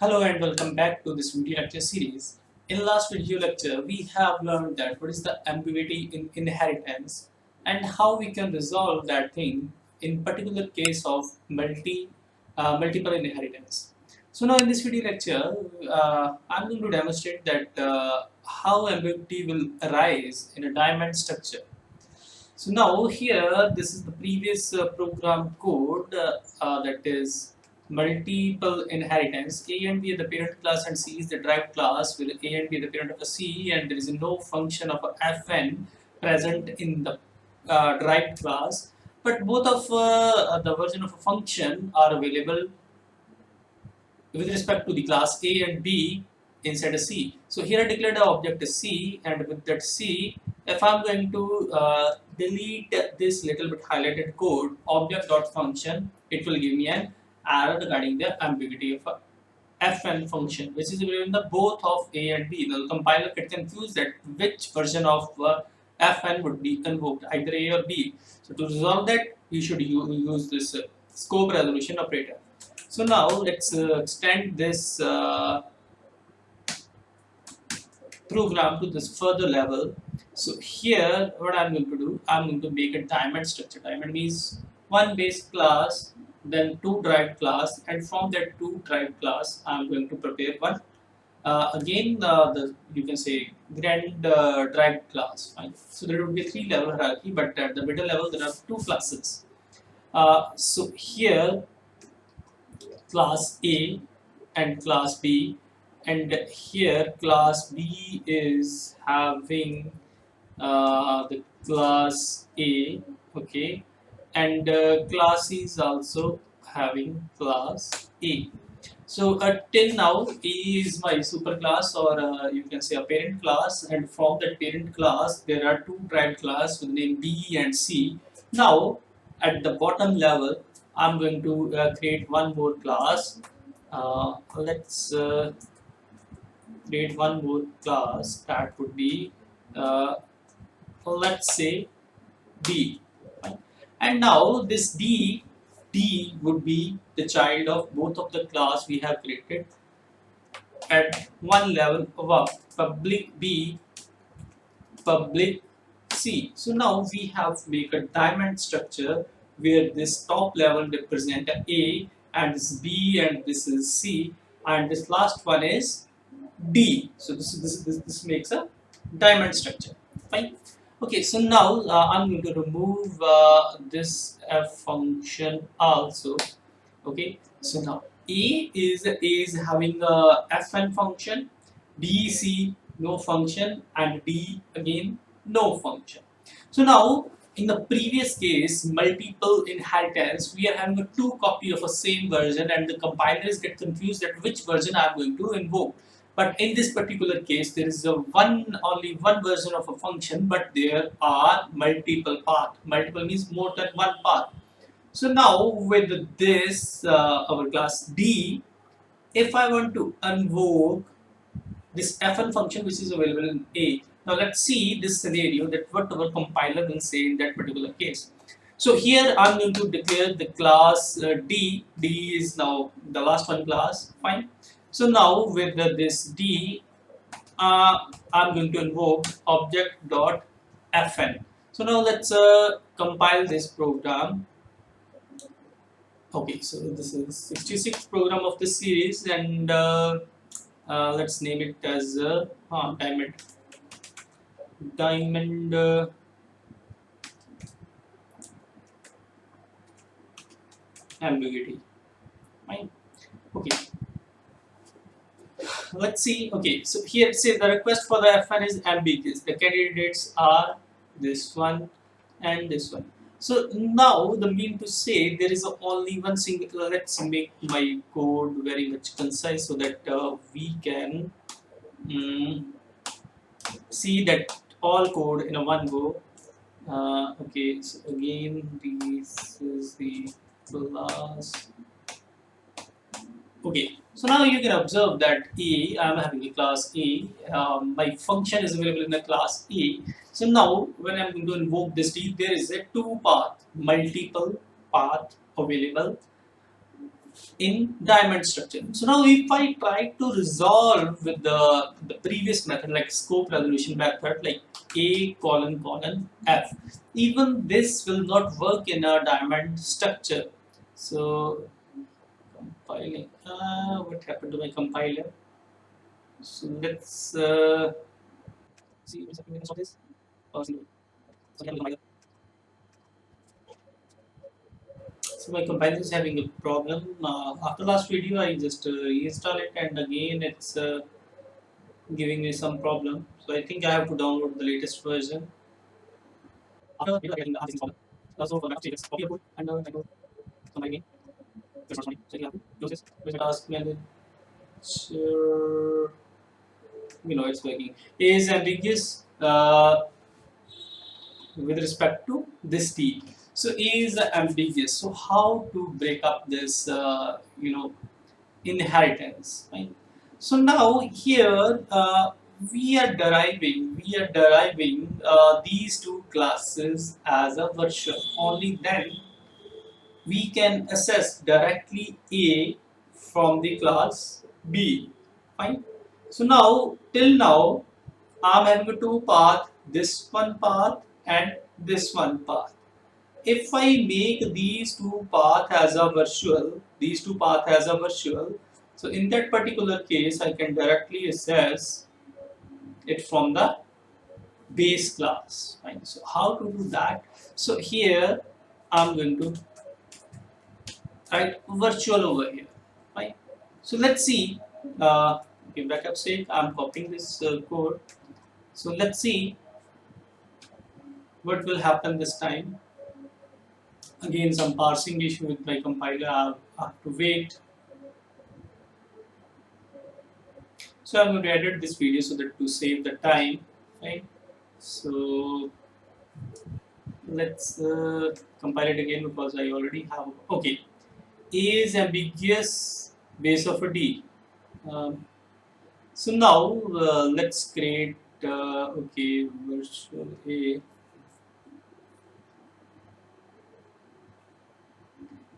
Hello and welcome back to this video lecture series. In last video lecture, we have learned that what is the ambiguity in inheritance and how we can resolve that thing in particular case of multiple inheritance. So now in this video lecture, I'm going to demonstrate that how ambiguity will arise in a diamond structure. So now here, this is the previous program code that is multiple inheritance. A and B are the parent class and C is the derived class, where A and B are the parent of a C, and there is no function of a Fn present in the derived class. But both of the version of a function are available with respect to the class A and B inside a C. So here I declared the object as C, and with that C, if I'm going to delete this little bit highlighted code, object.function, it will give me an error regarding the ambiguity of a fn function, which is available in the both of A and B. Now the compiler get confused that which version of fn would be invoked, either A or B. So to resolve that, we should use this scope resolution operator. So now let's extend this program to this further level. So here what I'm going to do, I'm going to make a diamond structure. Diamond means one base class, then two derived class, and from that two derived class I'm going to prepare one you can say grand derived class. Fine. So there would be a three level hierarchy, but at the middle level there are two classes. So here class A and class B, and here class B is having the class A, okay, and class C is also having class A. So till now A is my superclass, or you can say a parent class, and from that parent class there are two derived class with the name B and C. Now at the bottom level I'm going to create one more class. Let's create one more class that would be let's say D. Right? And now this D would be the child of both of the class we have created at one level above, public B, public C. So now we have make a diamond structure where this top level represent A, and this is B, and this is C, and this last one is D. So this makes a diamond structure. Fine. Okay, so now I'm going to remove this f function also. Okay, so now A is having a fn function, B, C no function, and D again no function. So now in the previous case, multiple inheritance, we are having a two copy of a same version, and the compilers get confused at which version I am going to invoke. But in this particular case, there is only one version of a function, but there are multiple paths. Multiple means more than one path. So now with this our class D, if I want to invoke this fn function which is available in A. Now let's see this scenario, that what our compiler will say in that particular case. So here I'm going to declare the class D. D is now the last one class. Fine. So now with this D, I'm going to invoke object.fn. So now let's compile this program. Okay, so this is 66th program of this series, and let's name it as diamond ambiguity. Fine. Okay, let's see. Okay, so here it says the request for the fn is ambiguous. The candidates are this one and this one. So now the mean to say there is only one single. Let's make my code very much concise so that we can see that all code in a one go. Okay, so again this is the class. Okay, so now you can observe that A, I am having a class A, my function is available in the class A. So now when I am going to invoke this D, there is a two path, multiple path available in diamond structure. So now if I try to resolve with the previous method like scope resolution method like A colon colon F, even this will not work in a diamond structure. So compiling, what happened to my compiler? So let's see if we can solve this. So my compiler is having a problem. After last video, I just reinstall it, and again it's giving me some problem. So I think I have to download the latest version. After video, getting the answering problem. So for the next just copy the code and I go compile again. It's not funny. So you have to close this. Where's my task manager? Sure. It's working. Is ambiguous with respect to this T. So A is ambiguous. So how to break up this, inheritance, right? So now here we are deriving these two classes as a virtual. Only then we can assess directly A from the class B. Fine. So now till now I'm having a two path, this one path and this one path. If I make these two paths as a virtual, so in that particular case, I can directly access it from the base class. Right? So how to do that? So here I'm going to write virtual over here. Right? So let's see. Okay, backup sake, I'm copying this code. So let's see what will happen this time. Again, some parsing issue with my compiler. I have to wait. So I'm going to edit this video so that to save the time, right? So let's compile it again because I already have. Okay, A is ambiguous base of a D. So now let's create okay virtual A.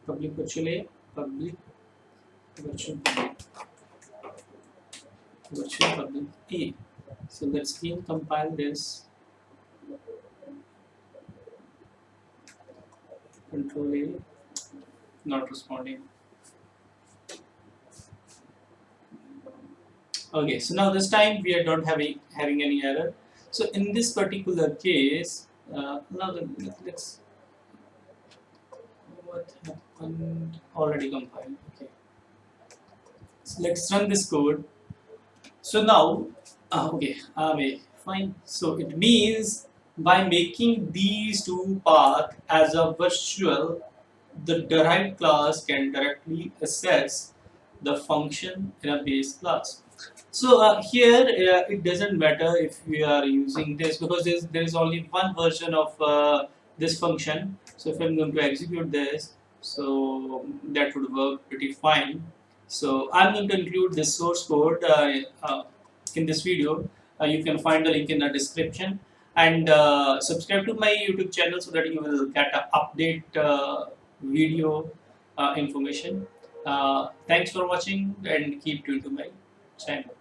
Public virtual A, public virtual public A. So let's again compile this. Control A, not responding. Okay, so now this time we are not having any error. So in this particular case, now let's what happened already compiled. Okay, so let's run this code. So now, okay, fine. So it means by making these two paths as a virtual, the derived class can directly access the function in a base class. So here it doesn't matter if we are using this because there is only one version of this function. So if I'm going to execute this, so that would work pretty fine. So I'm going to include this source code in this video. You can find the link in the description and subscribe to my YouTube channel so that you will get an update video information. Thanks for watching and keep tuned to my channel.